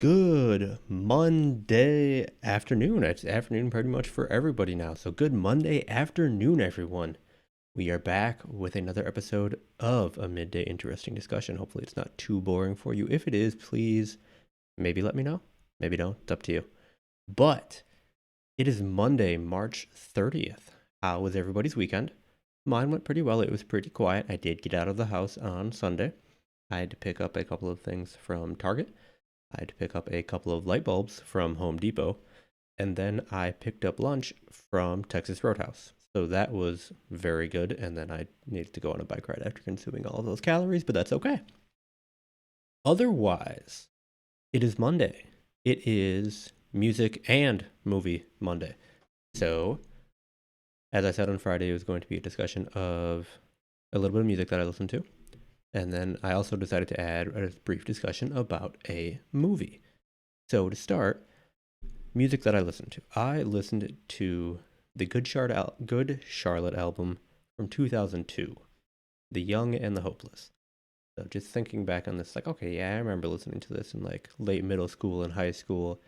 Good Monday afternoon. It's afternoon pretty much for everybody now. So, good Monday afternoon, everyone. We are back with another episode of a midday interesting discussion. Hopefully, it's not too boring for you. If it is, please maybe let me know. Maybe don't. It's up to you. But it is Monday, March 30th. How was everybody's weekend? Mine went pretty well. It was pretty quiet. I did get out of the house on Sunday. I had to pick up a couple of things from Target. I had to pick up a couple of light bulbs from Home Depot, and then I picked up lunch from Texas Roadhouse. So that was very good, and then I needed to go on a bike ride after consuming all of those calories, but that's okay. Otherwise, it is Monday. It is music and movie Monday. So, as I said on Friday, it was going to be a discussion of a little bit of music that I listened to. And then I also decided to add a brief discussion about a movie. So to start, music that I listened to. I listened to the Good Charlotte album from 2002, The Young and the Hopeless. So just thinking back on this, like, okay, yeah, I remember listening to this in like late middle school and high school.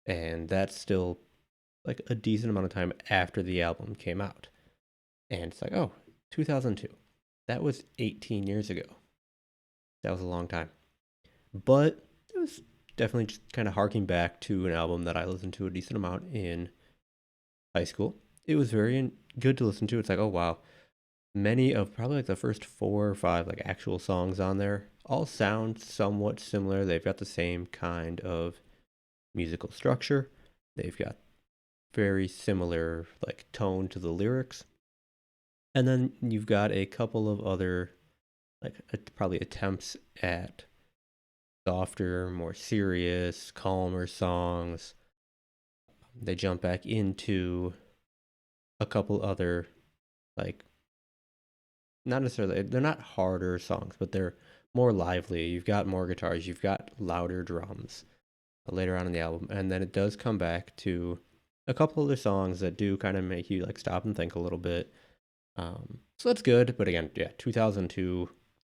And that's still like a decent amount of time after the album came out. And it's like, oh, 2002. That was 18 years ago. That was a long time. But it was definitely just kind of harking back to an album that I listened to a decent amount in high school. It was very good to listen to. It's like, oh wow, many of probably like the first 4 or 5 like actual songs on there all sound somewhat similar. They've got the same kind of musical structure. They've got very similar like tone to the lyrics. And then you've got a couple of other like probably attempts at softer, more serious, calmer songs. They jump back into a couple other like not necessarily they're not harder songs, but they're more lively. You've got more guitars, you've got louder drums later on in the album, and then it does come back to a couple other songs that do kind of make you like stop and think a little bit. So that's good, but again, yeah, 2002,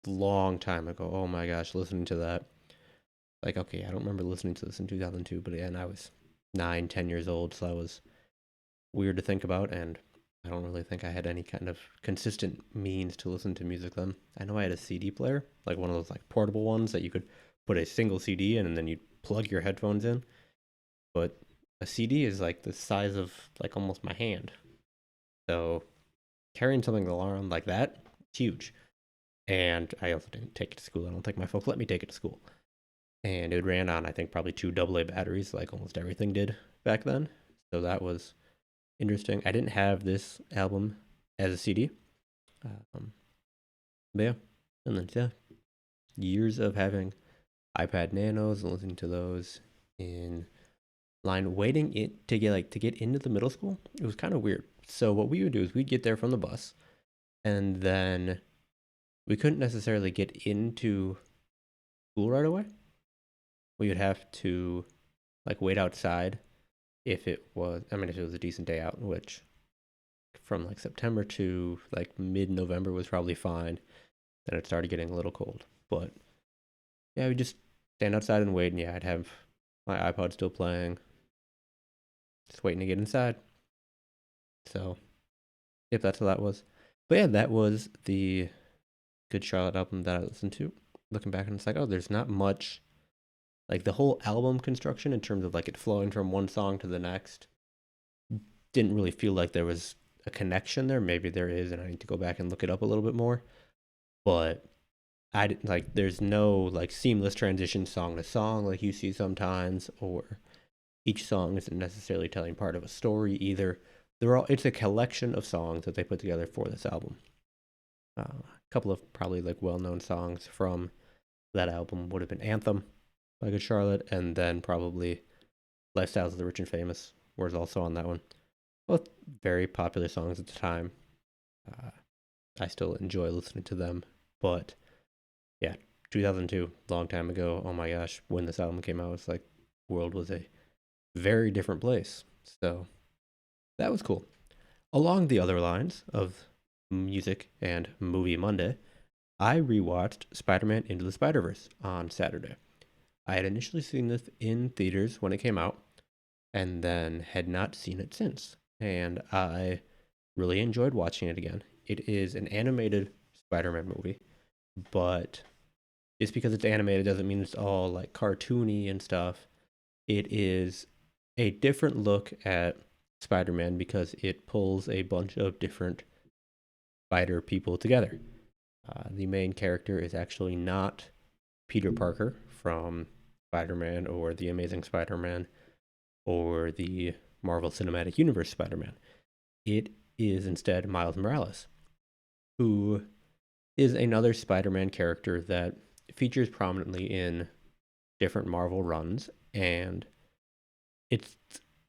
long time ago. Oh my gosh, listening to that. Like, okay, I don't remember listening to this in 2002, but again, I was 9, 10 years old, so that was weird to think about, and I don't really think I had any kind of consistent means to listen to music then. I know I had a CD player, like one of those like portable ones that you could put a single CD in and then you'd plug your headphones in, but a CD is like the size of like almost my hand. So carrying something around like that, it's huge. And I also didn't take it to school. I don't think my folks let me take it to school. And it ran on, I think, probably 2 AA batteries, like almost everything did back then. So that was interesting. I didn't have this album as a CD. But yeah, and then yeah, years of having iPad Nanos and listening to those in line, waiting it to get into the middle school. It was kind of weird. So what we would do is we'd get there from the bus, and then we couldn't necessarily get into school right away. We would have to like wait outside if it was a decent day out, which from like September to like mid-November was probably fine. Then it started getting a little cold. But yeah, we just stand outside and wait, and yeah, I'd have my iPod still playing, just waiting to get inside. So if that's what that was. But yeah, that was the Good Charlotte album that I listened to. Looking back, and it's like, oh, there's not much like the whole album construction in terms of like it flowing from one song to the next didn't really feel like there was a connection there. Maybe there is, and I need to go back and look it up a little bit more. But I didn't like there's no like seamless transition song to song like you see sometimes, or each song isn't necessarily telling part of a story either. It's a collection of songs that they put together for this album. A couple of probably like well-known songs from that album would have been Anthem by Good Charlotte, and then probably Lifestyles of the Rich and Famous was also on that one. Both very popular songs at the time. I still enjoy listening to them, but yeah, 2002, long time ago. Oh my gosh, when this album came out, it's like the world was a very different place. So that was cool. Along the other lines of music and movie Monday, I rewatched Spider-Man Into the Spider-Verse on Saturday. I had initially seen this in theaters when it came out, and then had not seen it since. And I really enjoyed watching it again. It is an animated Spider-Man movie, but just because it's animated doesn't mean it's all like cartoony and stuff. It is a different look at Spider-Man because it pulls a bunch of different spider people together. The main character is actually not Peter Parker from Spider-Man or the Amazing Spider-Man or the Marvel Cinematic Universe Spider-Man. It is instead Miles Morales, who is another Spider-Man character that features prominently in different Marvel runs, and it's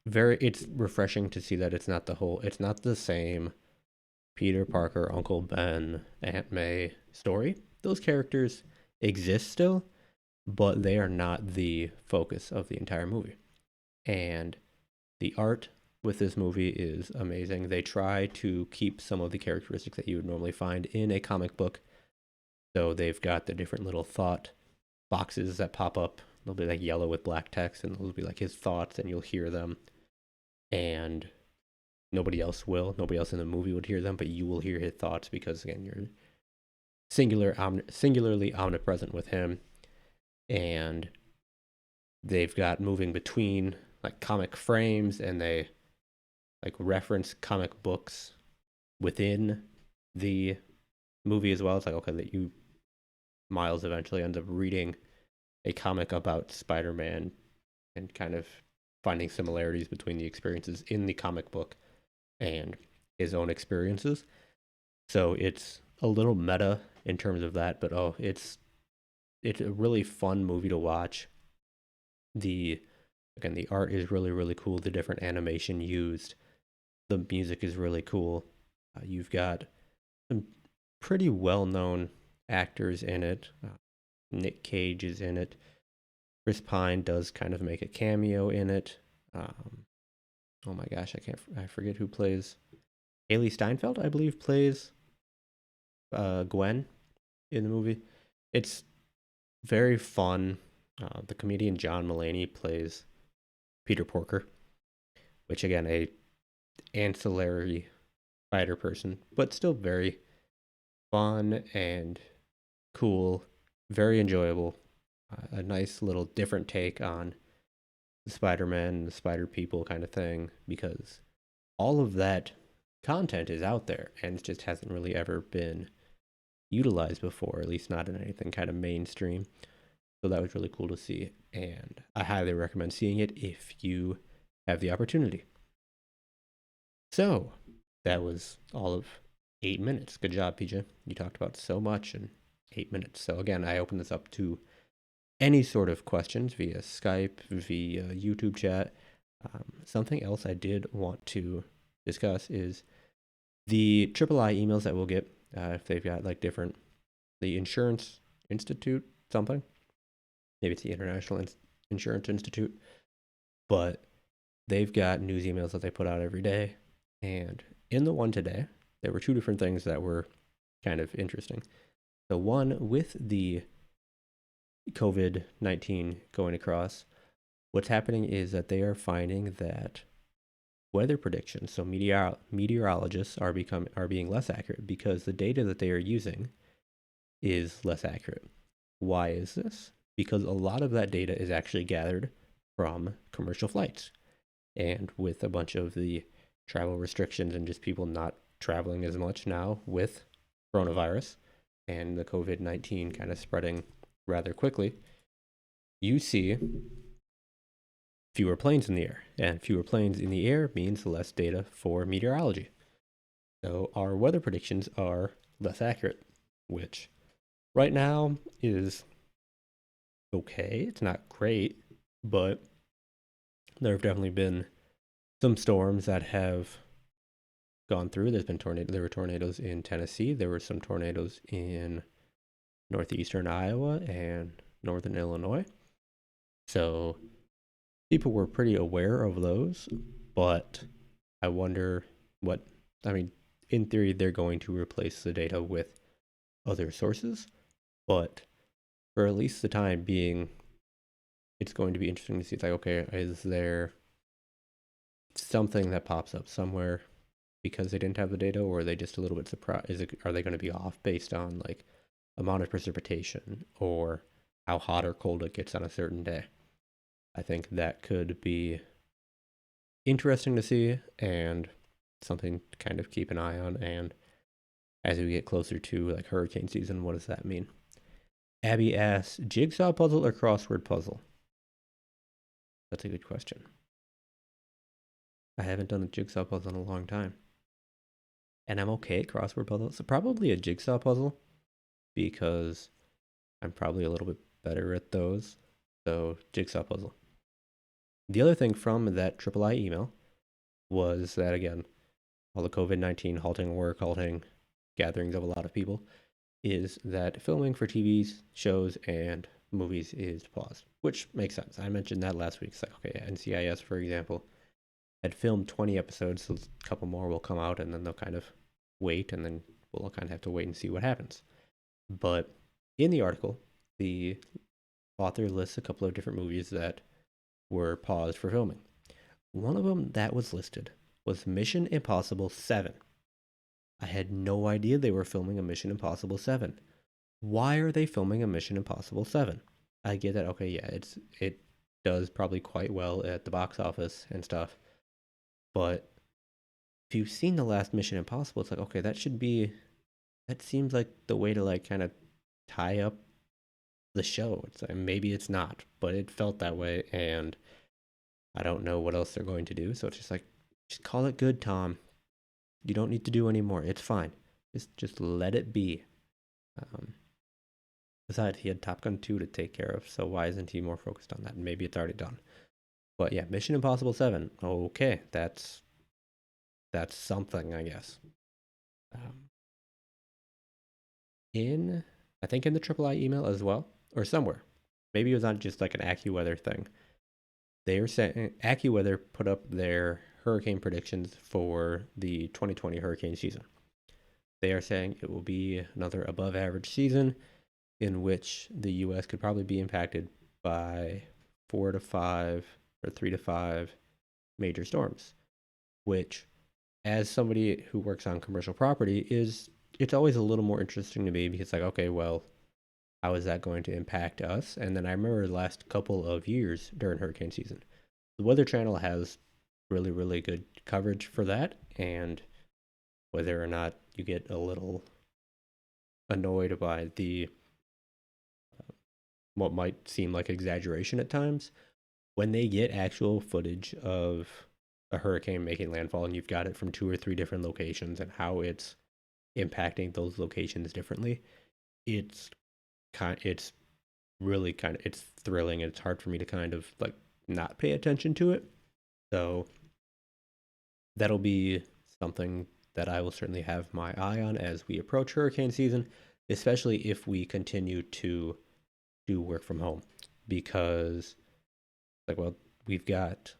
it's refreshing to see that it's not the same Peter Parker, Uncle Ben, Aunt May story. Those characters exist still, but they are not the focus of the entire movie. And the art with this movie is amazing. They try to keep some of the characteristics that you would normally find in a comic book. So they've got the different little thought boxes that pop up. They'll be like yellow with black text, and they'll be like his thoughts, and you'll hear them. And nobody else will. Nobody else in the movie would hear them, but you will hear his thoughts because, again, you're singularly omnipresent with him. And they've got moving between like comic frames, and they like reference comic books within the movie as well. It's like, okay, that you Miles eventually ends up reading a comic about Spider-Man and kind of finding similarities between the experiences in the comic book and his own experiences. So it's a little meta in terms of that, but it's a really fun movie to watch. The Again, the art is really cool. The different animation used, the music is really cool. You've got some pretty well-known actors in it. Nick Cage is in it. Chris Pine does kind of make a cameo in it. Oh my gosh, I forget who plays. Haley Steinfeld, I believe, plays Gwen in the movie. It's very fun. The comedian John Mulaney plays Peter Porker, which again, a ancillary spider person, but still very fun and cool, very enjoyable. A nice little different take on the Spider-Man and the Spider People kind of thing, because all of that content is out there and it just hasn't really ever been utilized before, at least not in anything kind of mainstream. So that was really cool to see, and I highly recommend seeing it if you have the opportunity. So that was all of 8 minutes. Good job, PJ. You talked about so much in 8 minutes. So again, I open this up to any sort of questions via Skype, via YouTube chat. Something else I did want to discuss is the III emails that we'll get if they've got like different, the Insurance Institute, something. Maybe it's the International Insurance Institute, but they've got news emails that they put out every day. And in the one today, there were two different things that were kind of interesting. The one with the COVID-19 going across, what's happening is that they are finding that weather predictions, so meteorologists are being less accurate because the data that they are using is less accurate. Why is this? Because a lot of that data is actually gathered from commercial flights. And with a bunch of the travel restrictions and just people not traveling as much now with coronavirus and the COVID-19 kind of spreading rather quickly, you see fewer planes in the air. And fewer planes in the air means less data for meteorology. So our weather predictions are less accurate, which right now is okay. It's not great, but there have definitely been some storms that have gone through. There were tornadoes in Tennessee. There were some tornadoes in northeastern Iowa and northern Illinois. So people were pretty aware of those, but I wonder in theory, they're going to replace the data with other sources, but for at least the time being, it's going to be interesting to see. It's like, okay, is there something that pops up somewhere because they didn't have the data, or are they just a little bit surprised? Are they going to be off based on like amount of precipitation or how hot or cold it gets on a certain day? I think that could be interesting to see and something to kind of keep an eye on. And as we get closer to like hurricane season, what does that mean? Abby asks, jigsaw puzzle or crossword puzzle? That's a good question. I haven't done a jigsaw puzzle in a long time. And I'm okay at crossword puzzles. So probably a jigsaw puzzle because I'm probably a little bit better at those. So jigsaw puzzle. The other thing from that triple I email was that, again, all the COVID-19 halting work, halting gatherings of a lot of people, is that filming for TV shows and movies is paused, which makes sense. I mentioned that last week. It's like, okay, NCIS, for example, had filmed 20 episodes, so a couple more will come out, and then they'll kind of wait, and then we'll kind of have to wait and see what happens. But in the article, the author lists a couple of different movies that were paused for filming. One of them that was listed was Mission Impossible 7. I had no idea they were filming a Mission Impossible 7. Why are they filming a Mission Impossible 7? I get that, okay, yeah, it does probably quite well at the box office and stuff. But if you've seen the last Mission Impossible, it's like, okay, that seems like the way to like kind of tie up the show. It's like, maybe it's not, but it felt that way, and I don't know what else they're going to do. So it's just call it good, Tom. You don't need to do any more. It's fine. Just let it be. Um, Besides, he had Top Gun 2 to take care of, so why isn't he more focused on that? Maybe it's already done. But yeah, Mission Impossible 7. Okay, that's something, I guess. Um, in I think in the Triple I email as well, or somewhere. Maybe it was on just like an AccuWeather thing. They were saying AccuWeather put up their hurricane predictions for the 2020 hurricane season. They are saying it will be another above average season in which the US could probably be impacted by 4 to 5 or 3 to 5 major storms, which, as somebody who works on commercial property, it's always a little more interesting to me because, like, okay, well, how is that going to impact us? And then I remember the last couple of years during hurricane season, the Weather Channel has really, really good coverage for that. And whether or not you get a little annoyed by the what might seem like exaggeration at times, when they get actual footage of a hurricane making landfall and you've got it from 2 or 3 different locations and how it's impacting those locations differently, it's it's really kind of it's thrilling, and it's hard for me to kind of like not pay attention to it. So that'll be something that I will certainly have my eye on as we approach hurricane season, especially if we continue to do work from home, because like, well, we've got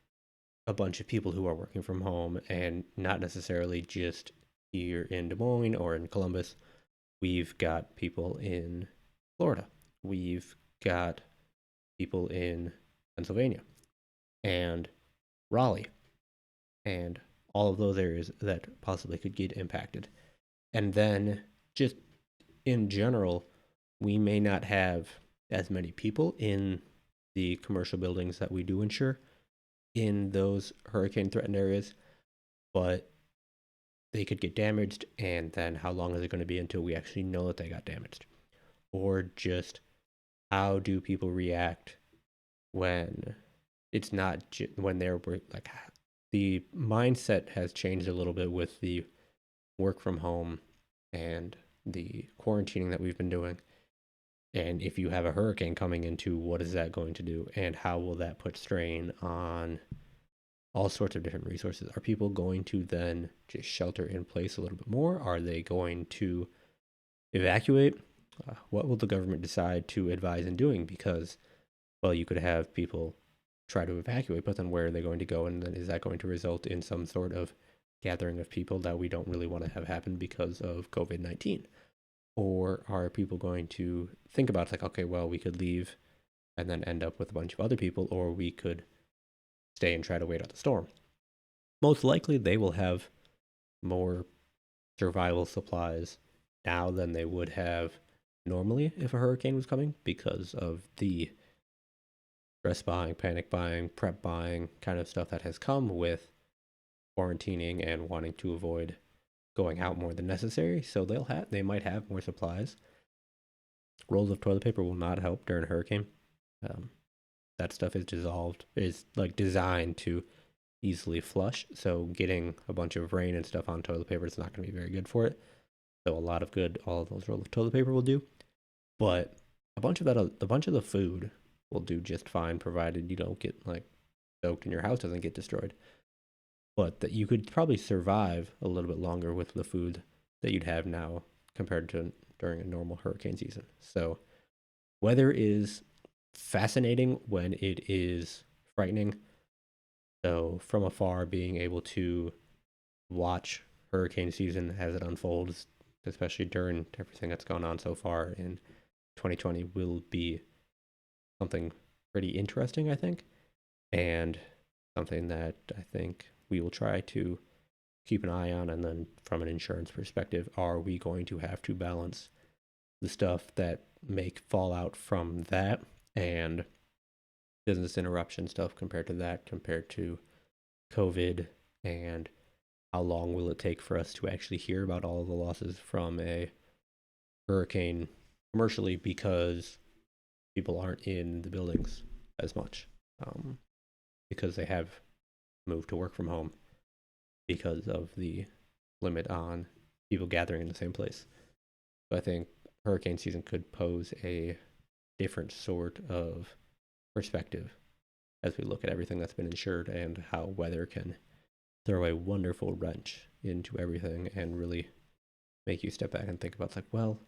a bunch of people who are working from home, and not necessarily just here in Des Moines or in Columbus. We've got people in Florida. We've got people in Pennsylvania and Raleigh and all of those areas that possibly could get impacted. And then just in general, we may not have as many people in the commercial buildings that we do insure in those hurricane threatened areas, but they could get damaged. And then how long is it going to be until we actually know that they got damaged? Or just how do people react when it's not when they're like, the mindset has changed a little bit with the work from home and the quarantining that we've been doing. And if you have a hurricane coming into, what is that going to do? And how will that put strain on all sorts of different resources? Are people going to then just shelter in place a little bit more? Are they going to evacuate? What will the government decide to advise in doing? Because, well, you could have people try to evacuate, but then where are they going to go? And then is that going to result in some sort of gathering of people that we don't really want to have happen because of COVID-19? Or are people going to think about, like, okay, well, we could leave and then end up with a bunch of other people, or we could stay and try to wait out the storm. Most likely, they will have more survival supplies now than they would have normally if a hurricane was coming because of the stress buying, panic buying, prep buying kind of stuff that has come with quarantining and wanting to avoid going out more than necessary. So they might have more supplies. Rolls of toilet paper will not help during a hurricane. Um, that stuff is like designed to easily flush. So getting a bunch of rain and stuff on toilet paper is not going to be very good for it. So a lot of good, all of those rolls of toilet paper will do. But a bunch of the food will do just fine, provided you don't get like soaked and your house doesn't get destroyed. But that you could probably survive a little bit longer with the food that you'd have now compared to during a normal hurricane season. So weather is fascinating when it is frightening. So from afar, being able to watch hurricane season as it unfolds, especially during everything that's gone on so far in 2020, will be something pretty interesting, I think, and something that I think we will try to keep an eye on. And then from an insurance perspective, are we going to have to balance the stuff that may fall out from that and business interruption stuff compared to COVID, and how long will it take for us to actually hear about all of the losses from a hurricane commercially because people aren't in the buildings as much, because they have moved to work from home because of the limit on people gathering in the same place. So I think hurricane season could pose a different sort of perspective as we look at everything that's been insured and how weather can throw a wonderful wrench into everything and really make you step back and think about, like, well,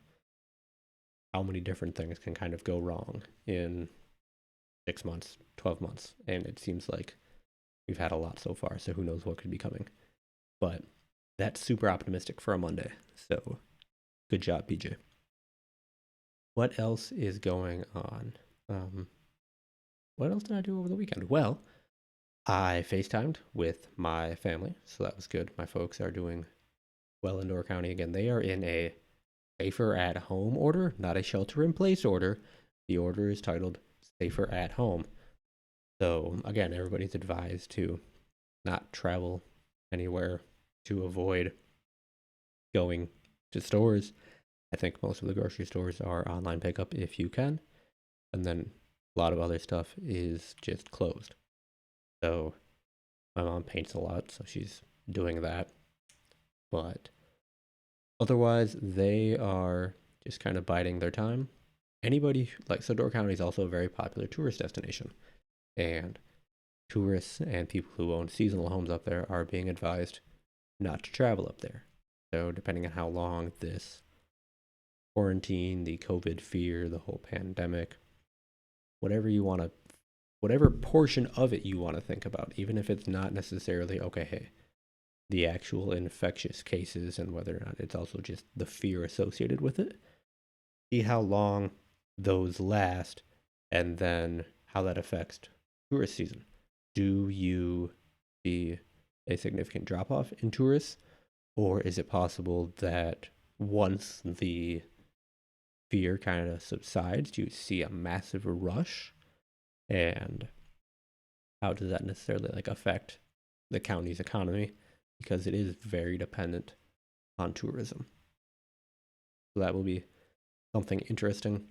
how many different things can kind of go wrong in 6 months, 12 months. And it seems like we've had a lot so far, so who knows what could be coming. But that's super optimistic for a Monday. So good job, PJ. What else is going on? What else did I do over the weekend? Well, I FaceTimed with my family, so that was good. My folks are doing well in Door County again. They are in a safer at home order, not a shelter in place order. The order is titled safer at home. So again, everybody's advised to not travel anywhere, to avoid going to stores. I think most of the grocery stores are online pickup if you can. And then a lot of other stuff is just closed. So my mom paints a lot, so she's doing that. But otherwise, they are just kind of biding their time. Anybody, like, so Door County is also a very popular tourist destination. And tourists and people who own seasonal homes up there are being advised not to travel up there. So depending on how long this quarantine, the COVID fear, the whole pandemic, whatever portion of it you want to think about, even if it's not necessarily, okay, hey, the actual infectious cases and whether or not it's also just the fear associated with it, see how long those last and then how that affects tourist season. Do you see a significant drop off in tourists, or is it possible that once the fear kind of subsides, you see a massive rush? And how does that necessarily like affect the county's economy? Because it is very dependent on tourism. So that will be something interesting.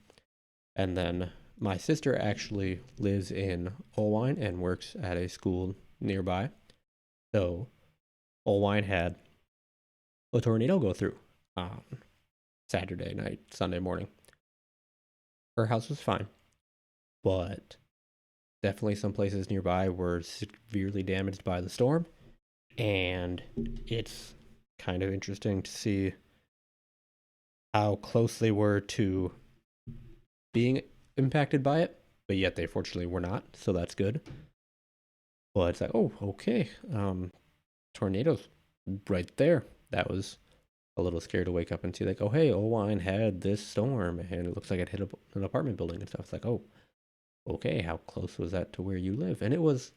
And then my sister actually lives in Olwine and works at a school nearby. So Olwine had a tornado go through on Saturday night, Sunday morning. Her house was fine, but definitely some places nearby were severely damaged by the storm. And it's kind of interesting to see how close they were to being impacted by it, but yet they fortunately were not, so that's good. But it's like, oh, okay, tornadoes right there. That was a little scary to wake up and see, like, oh, hey, Owine had this storm, and it looks like it hit an apartment building and stuff. It's like, oh, okay, how close was that to where you live? And it was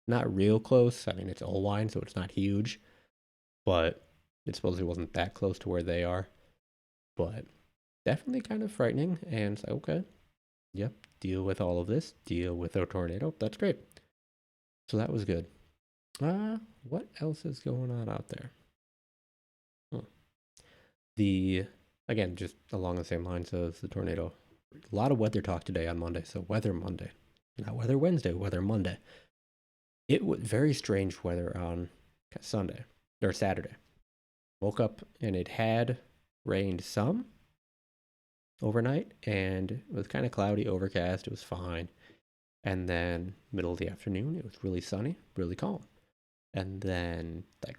not real close. I mean, it's Olwine, so it's not huge, but it supposedly wasn't that close to where they are. But definitely kind of frightening. And it's like, okay, yep, deal with all of this, deal with a tornado. That's great. So that was good. What else is going on out there? Hmm. The Again, just along the same lines as the tornado. A lot of weather talk today on Monday. So weather Monday, not weather Wednesday, weather Monday. It was very strange weather on Sunday or Saturday. Woke up and it had rained some overnight, and it was kind of cloudy, overcast. It was fine. And then middle of the afternoon, it was really sunny, really calm. And then like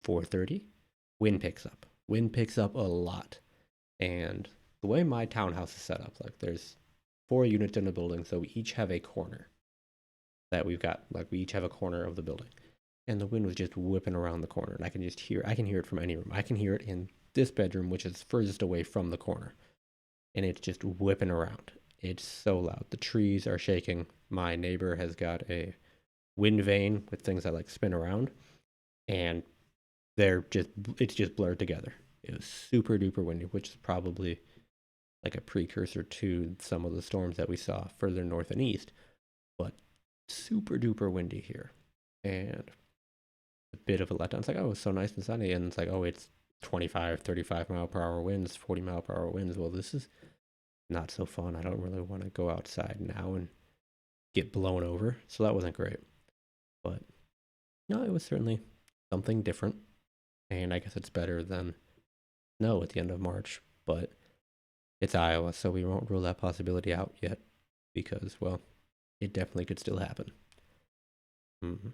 4:30, wind picks up. Wind picks up a lot. And the way my townhouse is set up, like there's 4 units in the building, so we each have a corner that we've got. Like we each have a corner of the building. And the wind was just whipping around the corner. And I can hear it from any room. I can hear it in this bedroom, which is furthest away from the corner. And it's just whipping around. It's so loud. The trees are shaking. My neighbor has got a wind vane with things that like spin around, and it's just blurred together. It was super duper windy, which is probably like a precursor to some of the storms that we saw further north and east, but super duper windy here. And a bit of a letdown. It's like, oh, it's so nice and sunny. And it's like, oh, it's 25, 35 mile per hour winds, 40 mile per hour winds. Well, this is not so fun. I don't really want to go outside now and get blown over. So that wasn't great. But no, it was certainly something different. And I guess it's better than snow at the end of March. But it's Iowa, so we won't rule that possibility out yet because, well, it definitely could still happen. Mm-hmm.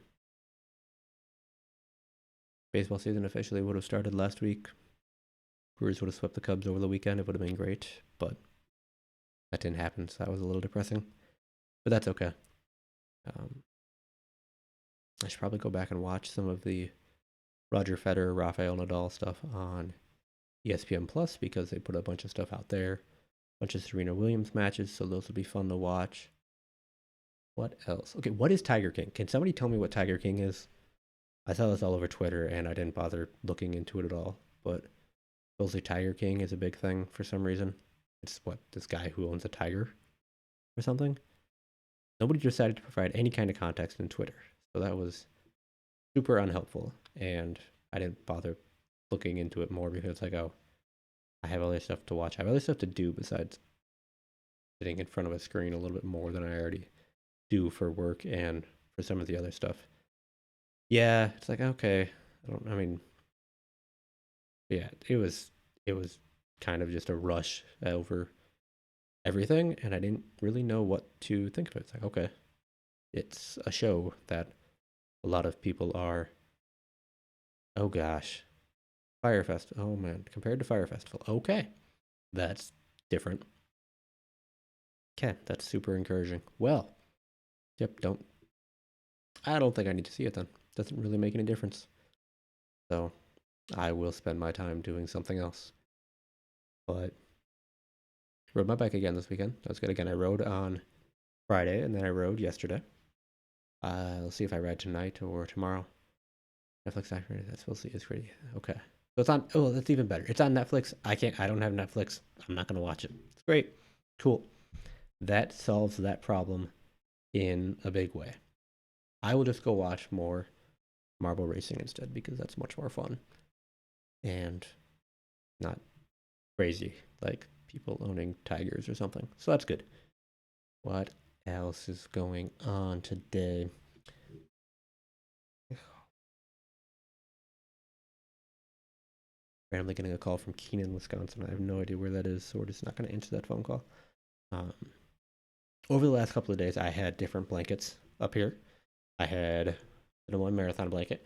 Baseball season officially would have started last week. Brewers would have swept the Cubs over the weekend. It would have been great, but that didn't happen, so that was a little depressing. But that's okay. I should probably go back and watch some of the Roger Federer, Rafael Nadal stuff on ESPN Plus because they put a bunch of stuff out there, a bunch of Serena Williams matches, so those will be fun to watch. What else? Okay, what is Tiger King? Can somebody tell me what Tiger King is? I saw this all over Twitter and I didn't bother looking into it at all, but supposedly Tiger King is a big thing for some reason. It's what, this guy who owns a tiger or something? Nobody decided to provide any kind of context in Twitter, so that was super unhelpful, and I didn't bother looking into it more because it's like, oh, I have other stuff to watch. I have other stuff to do besides sitting in front of a screen a little bit more than I already do for work and for some of the other stuff. Yeah, it's like, okay, I mean, yeah, it was kind of just a rush over everything, and I didn't really know what to think of it. It's like, okay, it's a show that a lot of people are, oh gosh, Fire Festival. Oh man, compared to Fire Festival. Okay, that's different. Okay, that's super encouraging. Well, yep, I don't think I need to see it then. Doesn't really make any difference. So I will spend my time doing something else. But rode my bike again this weekend. That was good. Again, I rode on Friday and then I rode yesterday. Let's see if I ride tonight or tomorrow. Netflix documentary. That's supposed to be pretty okay. So it's on. Oh, that's even better. It's on Netflix. I can't. I don't have Netflix. I'm not gonna watch it. It's great. Cool. That solves that problem in a big way. I will just go watch more marble racing instead because that's much more fun and not crazy like people owning tigers or something. So that's good. What else is going on today? Randomly getting a call from Keenan, Wisconsin. I have no idea where that is, so we're just not going to answer that phone call. Um, Over the last couple of days, I had different blankets up here. I had a one marathon blanket.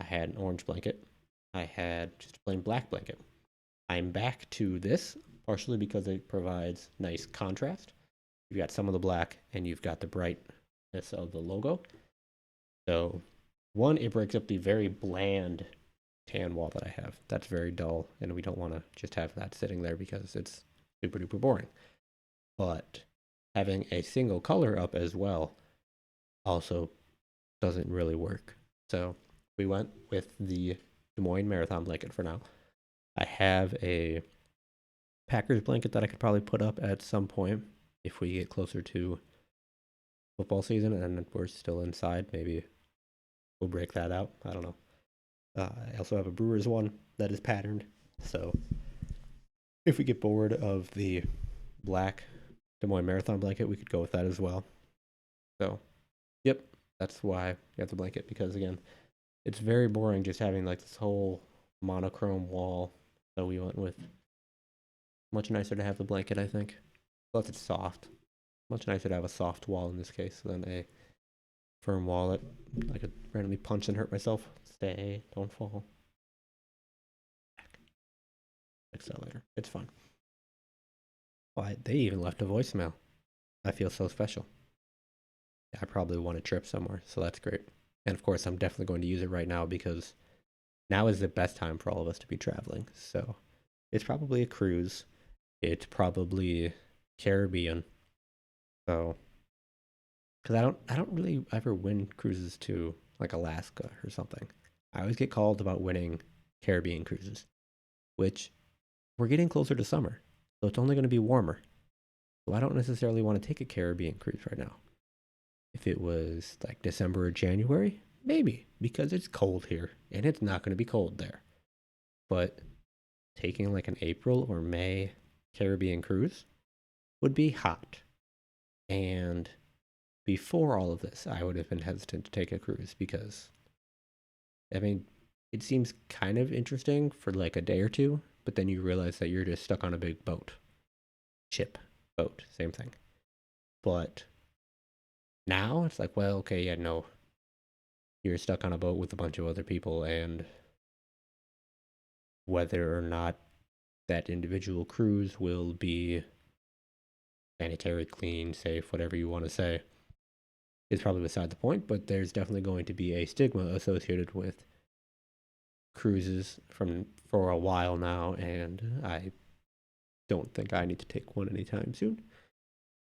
I had an orange blanket. I had just a plain black blanket. I'm back to this, partially because it provides nice contrast. You've got some of the black and you've got the brightness of the logo. So, one, it breaks up the very bland tan wall that I have. That's very dull, and we don't want to just have that sitting there because it's super duper boring. But having a single color up as well also doesn't really work. So we went with the Des Moines Marathon blanket for now. I have a Packers blanket that I could probably put up at some point if we get closer to football season and we're still inside. Maybe we'll break that out. I don't know. I also have a Brewers one that is patterned. So if we get bored of the black Des Moines Marathon blanket, we could go with that as well. So, yep, that's why we have the blanket, because again, it's very boring just having like this whole monochrome wall. So we went with much nicer to have the blanket, I think. Plus it's soft. Much nicer to have a soft wall in this case than a firm wall that I could randomly punch and hurt myself. Stay, don't fall. Accelerator. It's fun. Why, they even left a voicemail. I feel so special. I probably want a trip somewhere, so that's great. And of course, I'm definitely going to use it right now because now is the best time for all of us to be traveling. So it's probably a cruise. It's probably Caribbean. So, because I don't really ever win cruises to like Alaska or something. I always get called about winning Caribbean cruises, which we're getting closer to summer, so it's only going to be warmer. So I don't necessarily want to take a Caribbean cruise right now. If it was like December or January, maybe, because it's cold here and it's not going to be cold there. But taking like an April or May Caribbean cruise would be hot. And before all of this, I would have been hesitant to take a cruise because, I mean, it seems kind of interesting for like a day or two, but then you realize that you're just stuck on a big boat. Ship, boat, same thing. But now it's like, well, okay, yeah, no, you're stuck on a boat with a bunch of other people, and whether or not that individual cruise will be sanitary, clean, safe, whatever you want to say, is probably beside the point. But there's definitely going to be a stigma associated with cruises for a while now, and I don't think I need to take one anytime soon.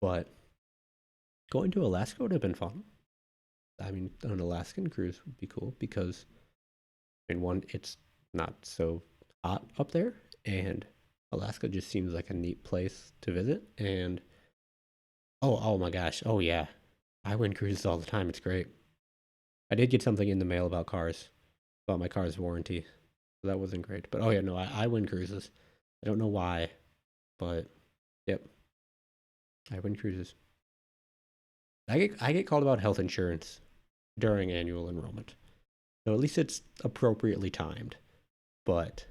But going to Alaska would have been fun. I mean, an Alaskan cruise would be cool because, I mean, one, it's not so hot up there, and Alaska just seems like a neat place to visit. And oh my gosh, oh yeah, I win cruises all the time. It's great. I did get something in the mail about cars, about my car's warranty. So that wasn't great. But oh yeah, no, I win cruises. I don't know why, but yep, I win cruises. I get called about health insurance during annual enrollment. So at least it's appropriately timed. But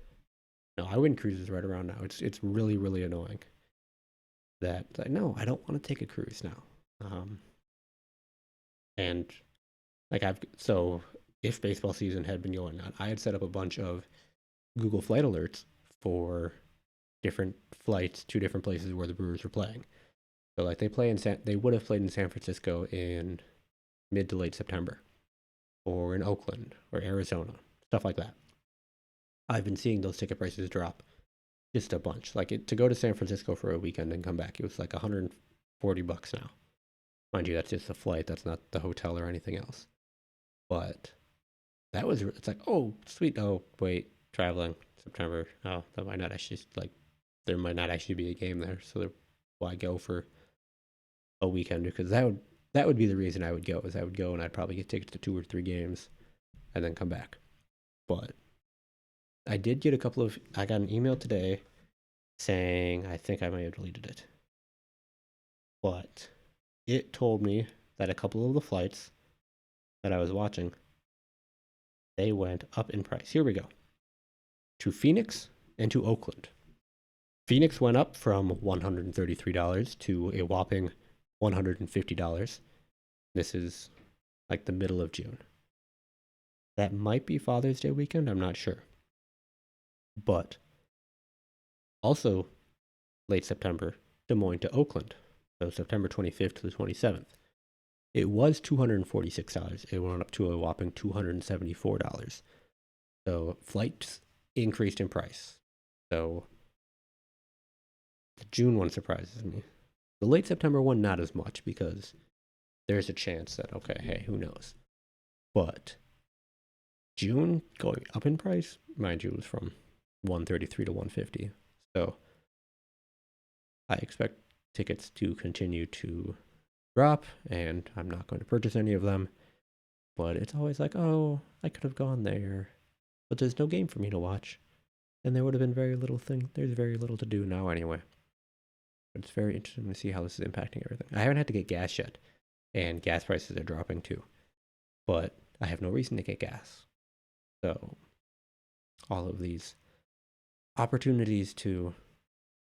no, I win cruises right around now. It's really, really annoying that like, no, I don't want to take a cruise now. And like if baseball season had been going on, I had set up a bunch of Google flight alerts for different flights to different places where the Brewers were playing. So like they would have played in San Francisco in mid to late September, or in Oakland or Arizona, stuff like that. I've been seeing those ticket prices drop just a bunch. To go to San Francisco for a weekend and come back, it was like $140 now. Mind you, that's just the flight. That's not the hotel or anything else. But it's like, oh, sweet. Oh, wait, traveling September. Oh, that might not actually, there might not actually be a game there. So why go for a weekend? Because that would be the reason I would go, is I would go and I'd probably get tickets to 2 or 3 games and then come back. But I did get I got an email today saying, I think I may have deleted it, but it told me that a couple of the flights that I was watching, they went up in price. Here we go. To Phoenix and to Oakland. Phoenix went up from $133 to a whopping $150. This is like the middle of June. That might be Father's Day weekend, I'm not sure. But also late September, Des Moines to Oakland. So September 25th to the 27th. It was $246. It went up to a whopping $274. So flights increased in price. So the June one surprises me. The late September one, not as much because there's a chance that, okay, hey, who knows? But June going up in price, mind you, was from 133 to 150. So I expect tickets to continue to drop, and I'm not going to purchase any of them. But it's always like, oh, I could have gone there, but there's no game for me to watch, and there would have been very little thing. There's very little to do now anyway. But it's very interesting to see how this is impacting everything. I haven't had to get gas yet, and gas prices are dropping too. But I have no reason to get gas. So all of these opportunities to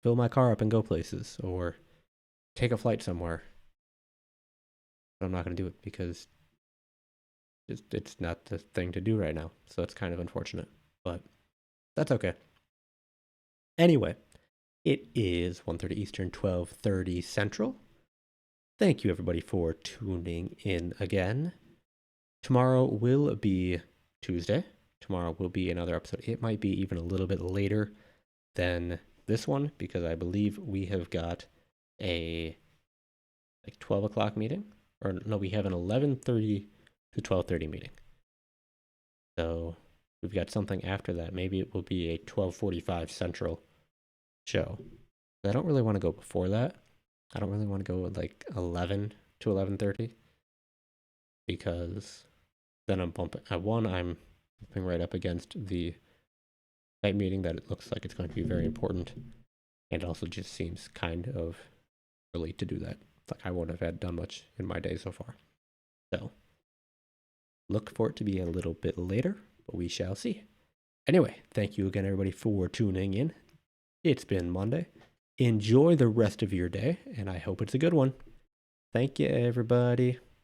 fill my car up and go places or take a flight somewhere, but I'm not going to do it because it's not the thing to do right now. So it's kind of unfortunate, but that's okay. Anyway, it is 1:30 Eastern, 12:30 Central. Thank you everybody for tuning in again. Tomorrow will be Tuesday. Tomorrow will be another episode. It might be even a little bit later than this one because I believe we have got a 12 o'clock meeting. Or no, we have an 11:30 to 12:30 meeting. So we've got something after that. Maybe it will be a 12:45 Central show. I don't really want to go before that. I don't really want to go at like 11 to 11:30 because then I'm bumping. I'm bumping right up against the night meeting that it looks like it's going to be very important, and it also just seems kind of early to do that. It's like I won't have done much in my day so far. So look for it to be a little bit later, but we shall see. Anyway, thank you again, everybody, for tuning in. It's been Monday. Enjoy the rest of your day, and I hope it's a good one. Thank you, everybody.